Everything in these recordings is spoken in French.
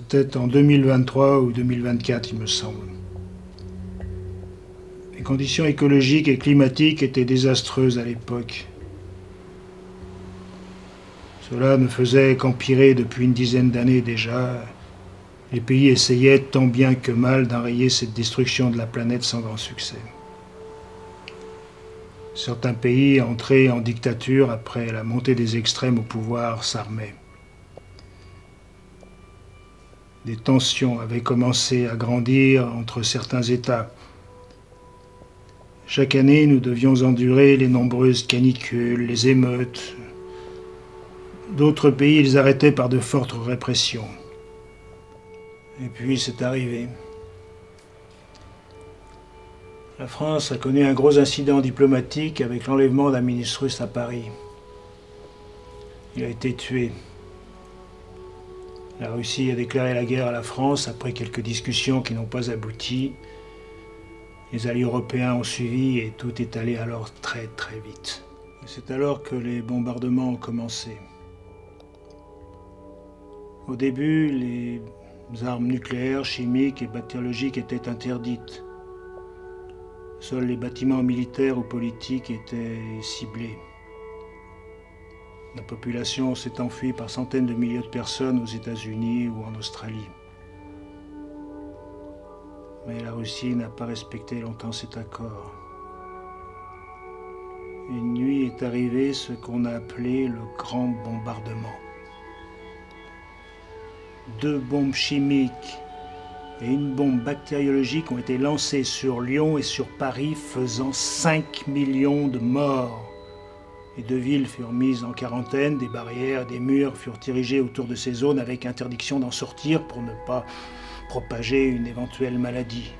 C'était en 2023 ou 2024, il me semble. Les conditions écologiques et climatiques étaient désastreuses à l'époque. Cela ne faisait qu'empirer depuis une dizaine d'années déjà. Les pays essayaient tant bien que mal d'enrayer cette destruction de la planète sans grand succès. Certains pays entrés en dictature après la montée des extrêmes au pouvoir s'armaient. Des tensions avaient commencé à grandir entre certains États. Chaque année, nous devions endurer les nombreuses canicules, les émeutes. D'autres pays les arrêtaient par de fortes répressions. Et puis c'est arrivé. La France a connu un gros incident diplomatique avec l'enlèvement d'un ministre russe à Paris. Il a été tué. La Russie a déclaré la guerre à la France après quelques discussions qui n'ont pas abouti. Les alliés européens ont suivi et tout est allé alors très très vite. C'est alors que les bombardements ont commencé. Au début, les armes nucléaires, chimiques et bactériologiques étaient interdites. Seuls les bâtiments militaires ou politiques étaient ciblés. La population s'est enfuie par centaines de milliers de personnes aux États-Unis ou en Australie. Mais la Russie n'a pas respecté longtemps cet accord. Une nuit est arrivé ce qu'on a appelé le grand bombardement. 2 bombes chimiques et une bombe bactériologique ont été lancées sur Lyon et sur Paris, faisant 5 millions de morts. Les 2 villes furent mises en quarantaine, des barrières, des murs furent érigés autour de ces zones avec interdiction d'en sortir pour ne pas propager une éventuelle maladie.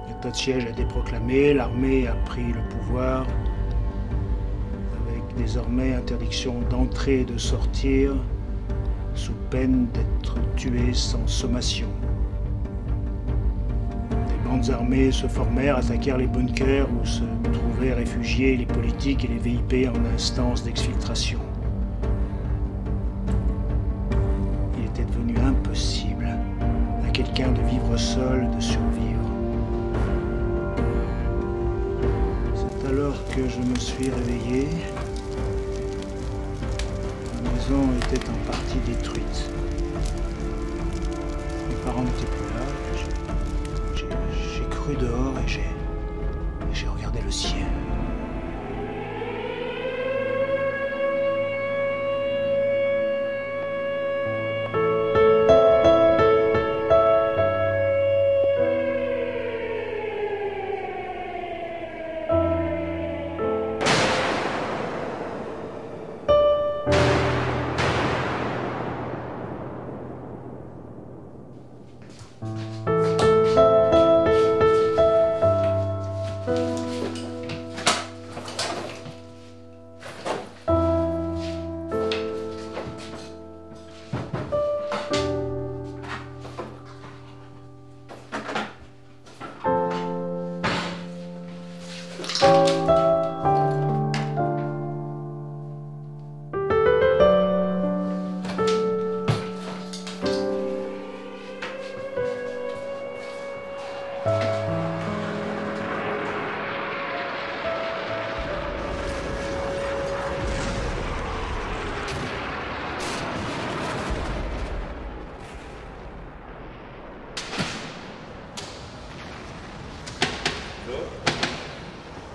L'état de siège a été proclamé, l'armée a pris le pouvoir, avec désormais interdiction d'entrer et de sortir, sous peine d'être tué sans sommation. Des bandes armées se formèrent, attaquèrent les bunkers où se trouvaient réfugiés les politiques et les VIP en instance d'exfiltration. Il était devenu impossible à quelqu'un de vivre seul, de survivre. C'est alors que je me suis réveillé. La maison était en partie détruite. Mes parents n'étaient plus là. J'ai cru dehors et j'ai regardé le ciel.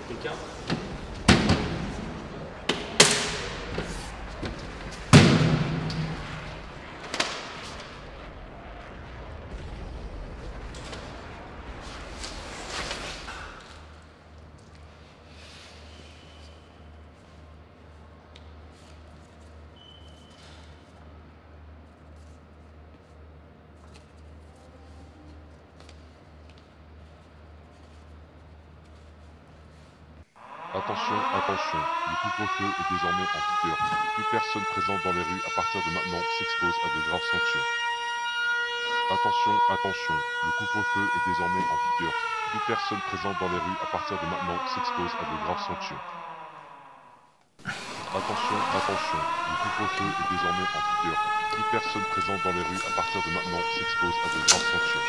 Quelqu'un ? Attention, attention, le couvre-feu est désormais en vigueur. Toute personne présente dans les rues à partir de maintenant s'expose à de graves sanctions. Attention, attention, le couvre-feu est désormais en vigueur. Toute personne présente dans les rues à partir de maintenant s'expose à de graves sanctions. Attention, attention, le couvre-feu est désormais en vigueur. Toute personne présente dans les rues à partir de maintenant s'expose à de graves sanctions.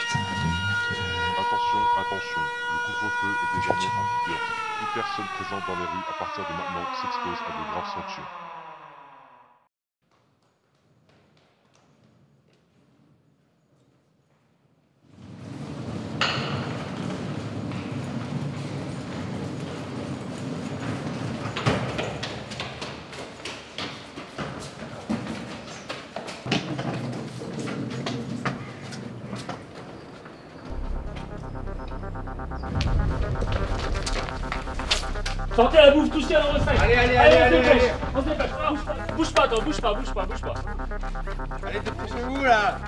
Attention, attention, le couvre-feu est désormais en vigueur. Toute personne présente dans les rues à partir de maintenant s'expose à de graves sanctions. Sortez la bouffe, tout ce qu'il y a dans le sac. Allez. On se dépêche. Bouge pas, toi, bouge pas. Allez, dépêchez-vous là.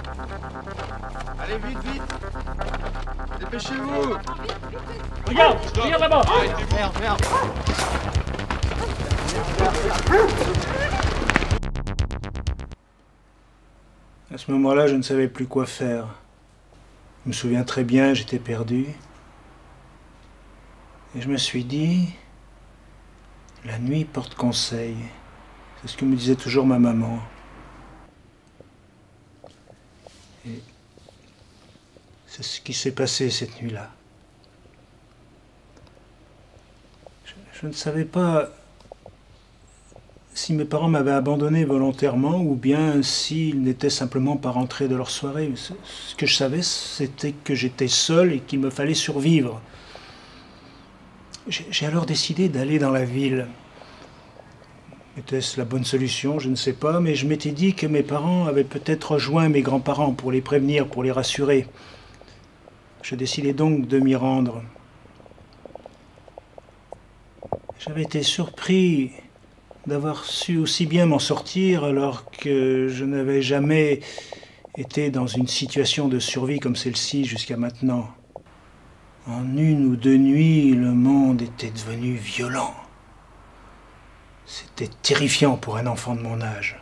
Allez, vite. Dépêchez-vous. Regarde là-bas. Merde. À ce moment-là, je ne savais plus quoi faire. Je me souviens très bien, j'étais perdu. Et je me suis dit, la nuit porte conseil. C'est ce que me disait toujours ma maman. Et c'est ce qui s'est passé cette nuit-là. Je ne savais pas si mes parents m'avaient abandonné volontairement ou bien s'ils n'étaient simplement pas rentrés de leur soirée. Ce que je savais, c'était que j'étais seul et qu'il me fallait survivre. J'ai alors décidé d'aller dans la ville. Était-ce la bonne solution? Je ne sais pas, mais je m'étais dit que mes parents avaient peut-être rejoint mes grands-parents pour les prévenir, pour les rassurer. Je décidai donc de m'y rendre. J'avais été surpris d'avoir su aussi bien m'en sortir alors que je n'avais jamais été dans une situation de survie comme celle-ci jusqu'à maintenant. En une ou deux nuits, le monde était devenu violent. C'était terrifiant pour un enfant de mon âge.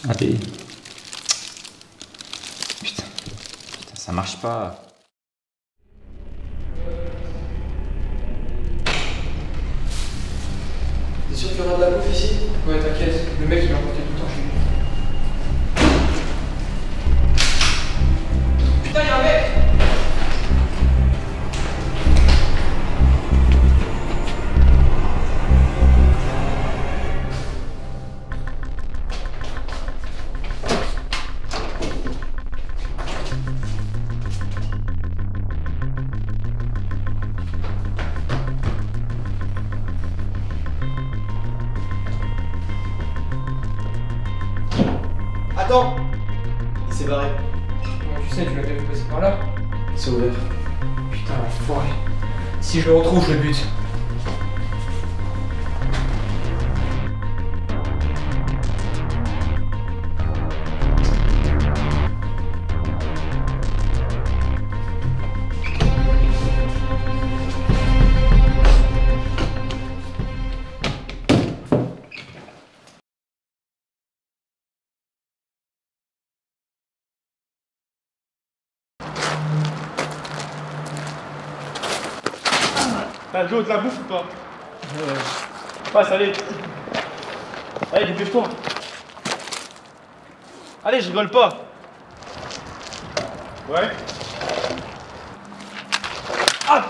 Allez. Putain, ça marche pas. T'es sûr qu'il y aura de la bouffe ici? Ouais, t'inquiète, le mec il va emporter tout le temps chez lui. Putain, y'a un mec! Attends! Il s'est barré. Comment tu sais, tu l'as déjà vu passer par là? C'est ouvert. Putain, l'enfoiré. Si je le retrouve, je le bute. T'as de l'eau, de la bouffe ou pas? Ouais. Passe, allez. Allez, dépêche-toi. Allez, je rigole pas. Ouais. Ah,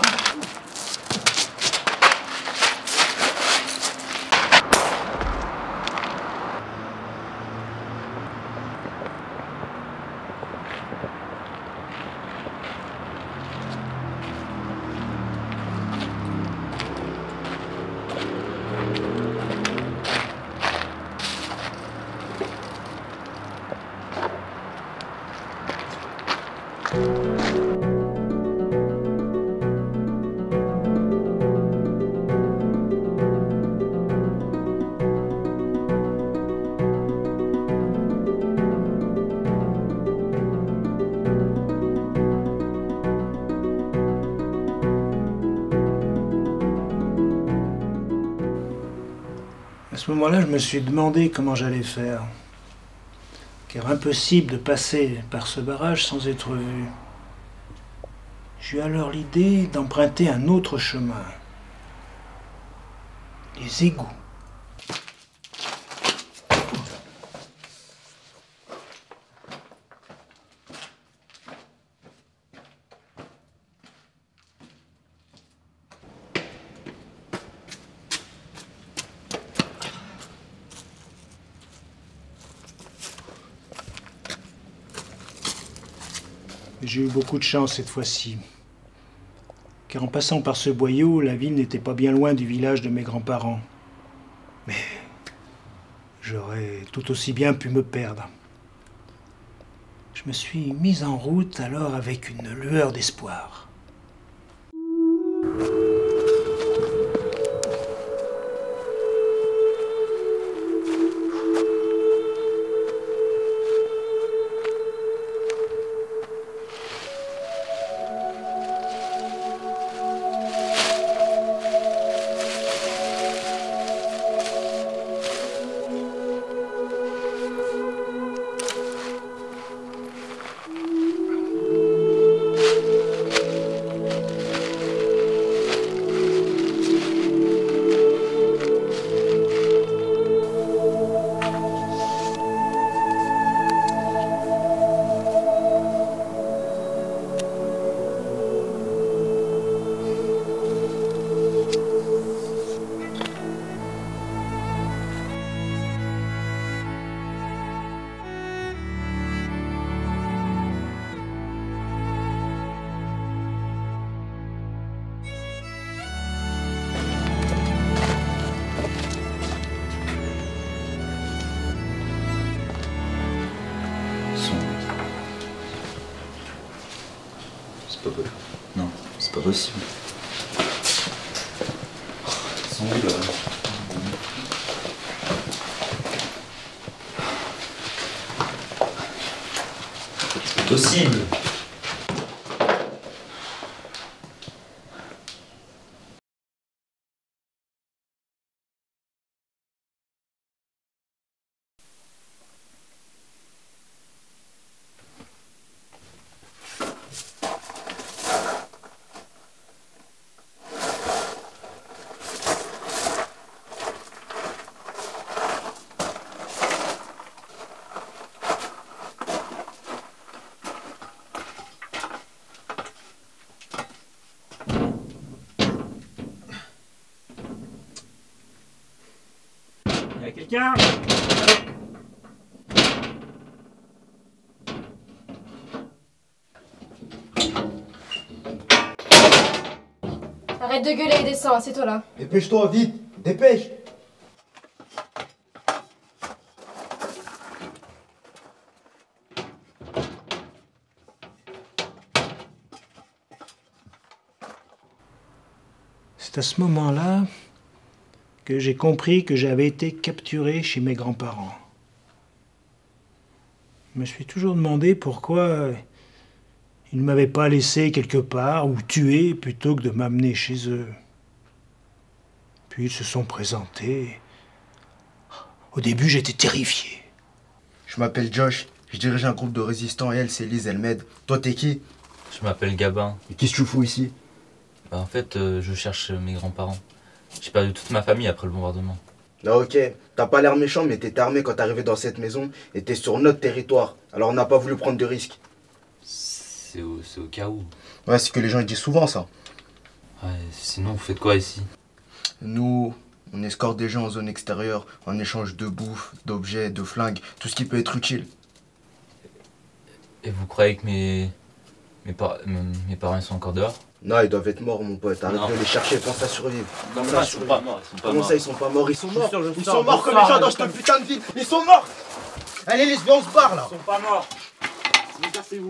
À ce moment-là, je me suis demandé comment j'allais faire. Car impossible de passer par ce barrage sans être vu. J'eus alors l'idée d'emprunter un autre chemin. Les égouts. J'ai eu beaucoup de chance cette fois-ci. Car en passant par ce boyau, la ville n'était pas bien loin du village de mes grands-parents. Mais j'aurais tout aussi bien pu me perdre. Je me suis mis en route alors avec une lueur d'espoir. C'est pas possible. Non, c'est pas possible. Ils sont où là? C'est pas possible. Y'a quelqu'un? Arrête de gueuler et descends, assieds-toi là. Dépêche-toi, vite. Dépêche. C'est à ce moment-là que j'ai compris que j'avais été capturé chez mes grands-parents. Je me suis toujours demandé pourquoi ils ne m'avaient pas laissé quelque part ou tué plutôt que de m'amener chez eux. Puis ils se sont présentés. Au début, j'étais terrifié. Je m'appelle Josh, je dirige un groupe de résistants et elle, c'est Lise, elle m'aide. Toi, t'es qui? Je m'appelle Gabin. Et qu'est-ce que tu fous ici? Bah, en fait, je cherche mes grands-parents. J'ai perdu toute ma famille après le bombardement. Ah ok, t'as pas l'air méchant, mais t'étais armé quand t'es arrivé dans cette maison et t'es sur notre territoire. Alors on n'a pas voulu prendre de risques. C'est au cas où. Ouais, c'est que les gens ils disent souvent ça. Ouais, sinon vous faites quoi ici? Nous, on escorte des gens en zone extérieure en échange de bouffe, d'objets, de flingues, tout ce qui peut être utile. Et vous croyez que mes parents ils sont encore dehors? Non, ils doivent être morts, mon pote. Arrête Non. de les chercher, pense à survivre. Non, Pense mais à ils sont survivre. pas morts, ils sont pas Comment morts. ça, ils sont pas morts? Ils sont morts. je Ils sors, sont morts je comme sors, les gens dans je cette putain de ville. Ils sont morts. Allez, les viens, on se barre là. Ils sont pas morts. Cassez-vous.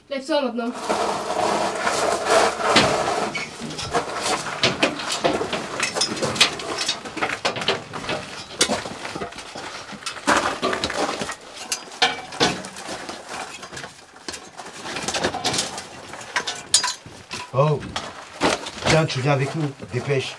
Lève-toi maintenant. Oh, viens, tu viens avec nous. Dépêche.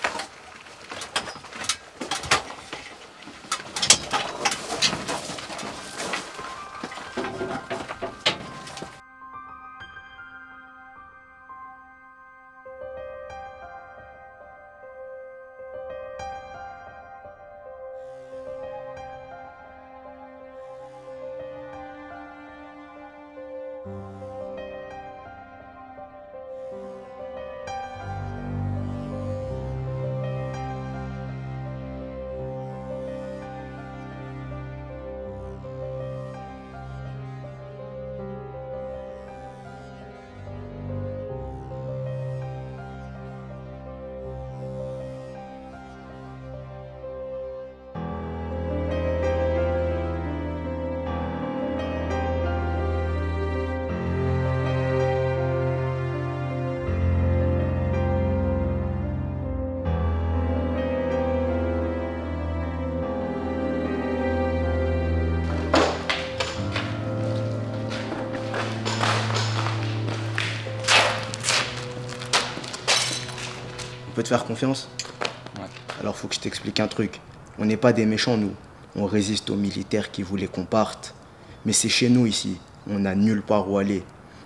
On peut te faire confiance? Ouais. Alors faut que je t'explique un truc. On n'est pas des méchants, nous. On résiste aux militaires qui voulaient qu'on parte. Mais c'est chez nous ici. On n'a nulle part où aller.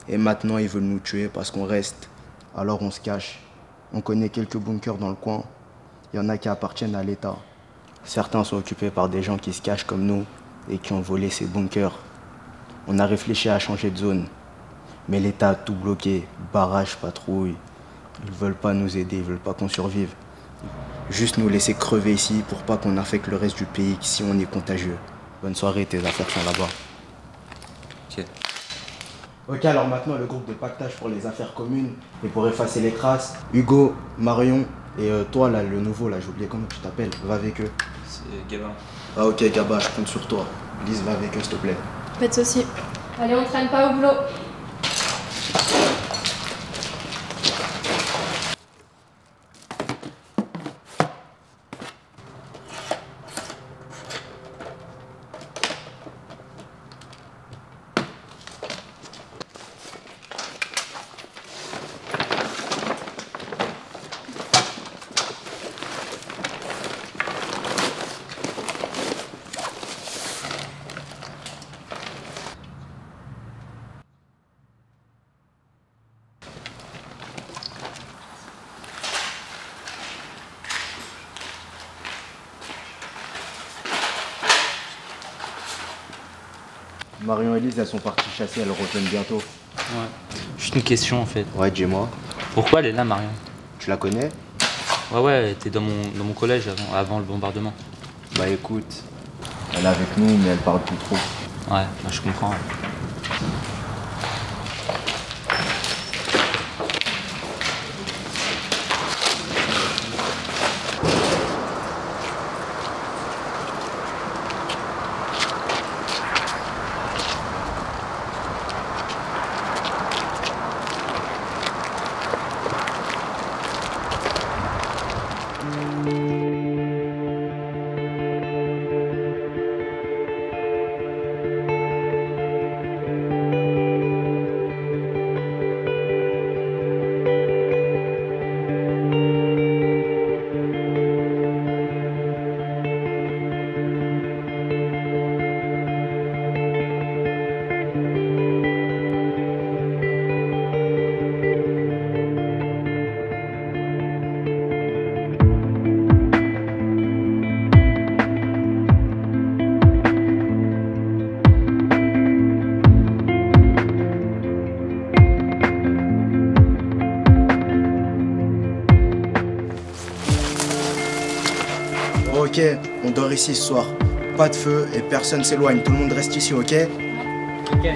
Et maintenant, ils veulent nous tuer parce qu'on reste. Alors on se cache. On connaît quelques bunkers dans le coin. Il y en a qui appartiennent à l'État. Certains sont occupés par des gens qui se cachent comme nous et qui ont volé ces bunkers. On a réfléchi à changer de zone. Mais l'État a tout bloqué. Barrage, patrouille. Ils veulent pas nous aider, ils veulent pas qu'on survive. Juste nous laisser crever ici pour pas qu'on affecte le reste du pays si on est contagieux. Bonne soirée, tes affaires sont là-bas. Ok. Ok, alors maintenant le groupe de pactage pour les affaires communes et pour effacer les traces. Hugo, Marion et toi là, le nouveau là, j'ai oublié comment tu t'appelles, va avec eux. C'est Gabin. Ah ok Gaba, je compte sur toi. Lise, va avec eux s'il te plaît. Pas de soucis. Allez, on traîne pas au boulot. Marion et Lise, elles sont parties chasser, elles reviennent bientôt. Ouais. Juste une question en fait. Ouais, dis-moi. Pourquoi elle est là, Marion? Tu la connais? Ouais, elle était dans mon collège avant le bombardement. Bah écoute, elle est avec nous, mais elle parle plus trop. Ouais, bah, je comprends. Ok, on dort ici ce soir. Pas de feu et personne s'éloigne. Tout le monde reste ici, ok? Ok.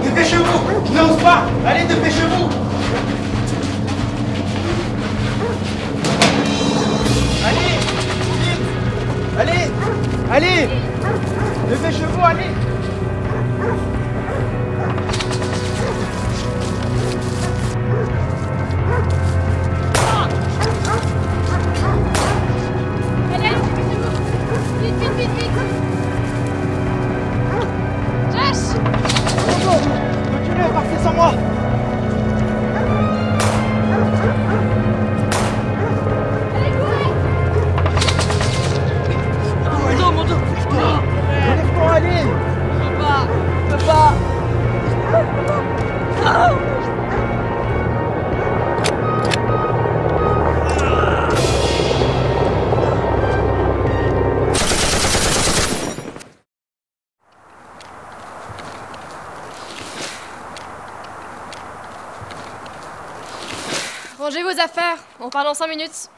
Dépêchez-vous! Je n'ose pas! Allez, dépêchez-vous! Allez! Vite! Allez! Allez! Dépêchez-vous, allez! Allez, allez, dépêchez-vous. Vite, vite, vite, vite. Josh! Reculez, partez sans moi! Allez, courez! Mon dos! Relève-toi, allez! Je peux pas! Rangez vos affaires, on part dans 5 minutes.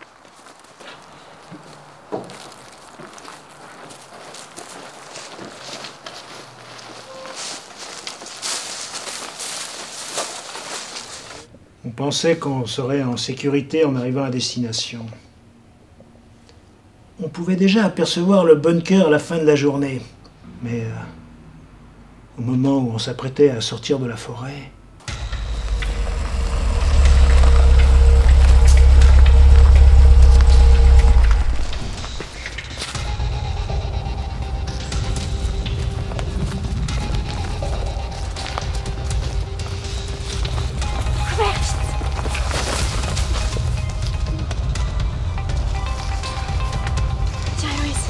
On pensait qu'on serait en sécurité en arrivant à destination. On pouvait déjà apercevoir le bunker à la fin de la journée. Mais au moment où on s'apprêtait à sortir de la forêt, Tiens, Héloïse.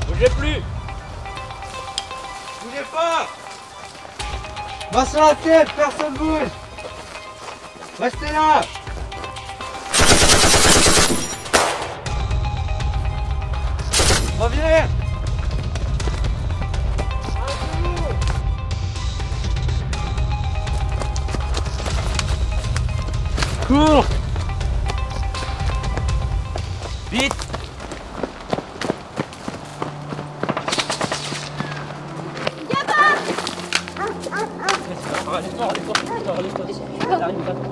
Bougez plus! Bougez pas! Main sur la tête, personne bouge! Restez là! Reviens! Cours! Vite!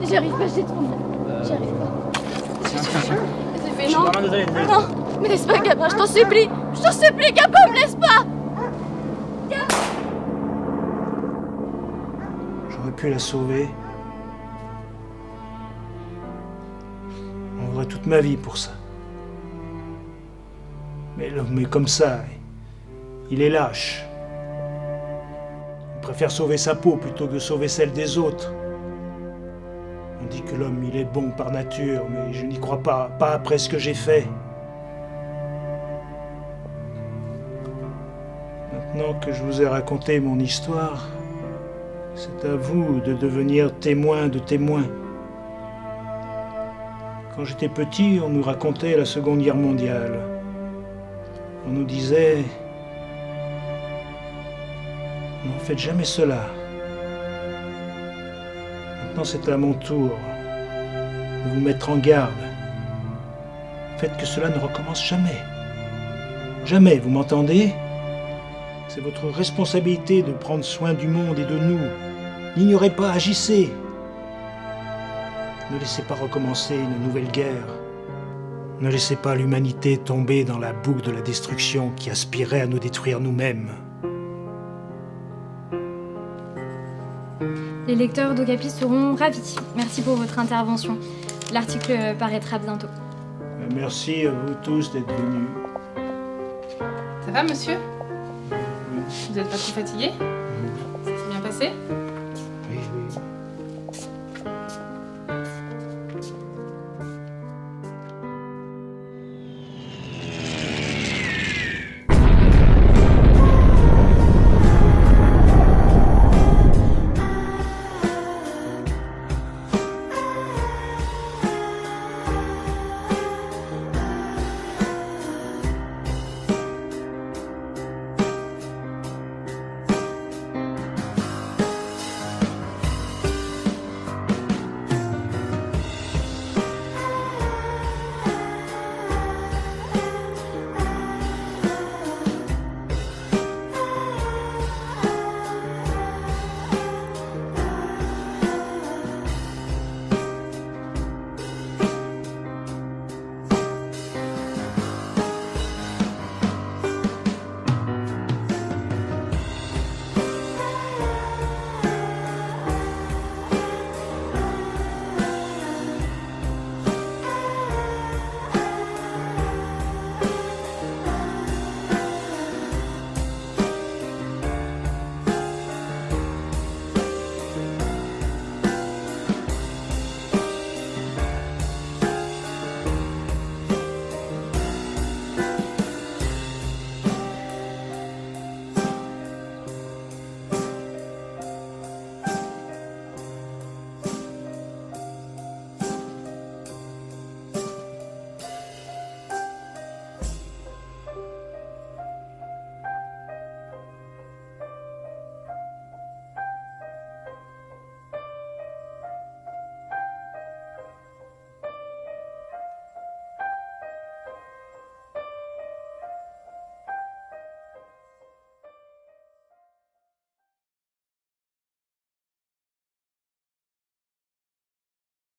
J'arrive pas, j'ai trop mal. J'y arrive pas. C'est fait, non. Non, me laisse pas, Gabin, je t'en supplie. Je t'en supplie, Gabin, me laisse pas. j'aurais pu la sauver. On aurait toute ma vie pour ça. Mais l'homme est comme ça. Il est lâche. Il préfère sauver sa peau plutôt que de sauver celle des autres. On dit que l'homme, il est bon par nature, mais je n'y crois pas. Pas après ce que j'ai fait. Maintenant que je vous ai raconté mon histoire, c'est à vous de devenir témoin de témoins. Quand j'étais petit, on nous racontait la Seconde Guerre mondiale. On nous disait « Ne faites jamais cela. » Maintenant, c'est à mon tour de vous mettre en garde. Faites que cela ne recommence jamais. Jamais, vous m'entendez? C'est votre responsabilité de prendre soin du monde et de nous. N'ignorez pas, agissez. Ne laissez pas recommencer une nouvelle guerre. Ne laissez pas l'humanité tomber dans la boucle de la destruction qui aspirait à nous détruire nous-mêmes. Les lecteurs d'Okapi seront ravis. Merci pour votre intervention. L'article paraîtra bientôt. Merci à vous tous d'être venus. Ça va, monsieur? Vous n'êtes pas trop fatigué? Ça s'est bien passé?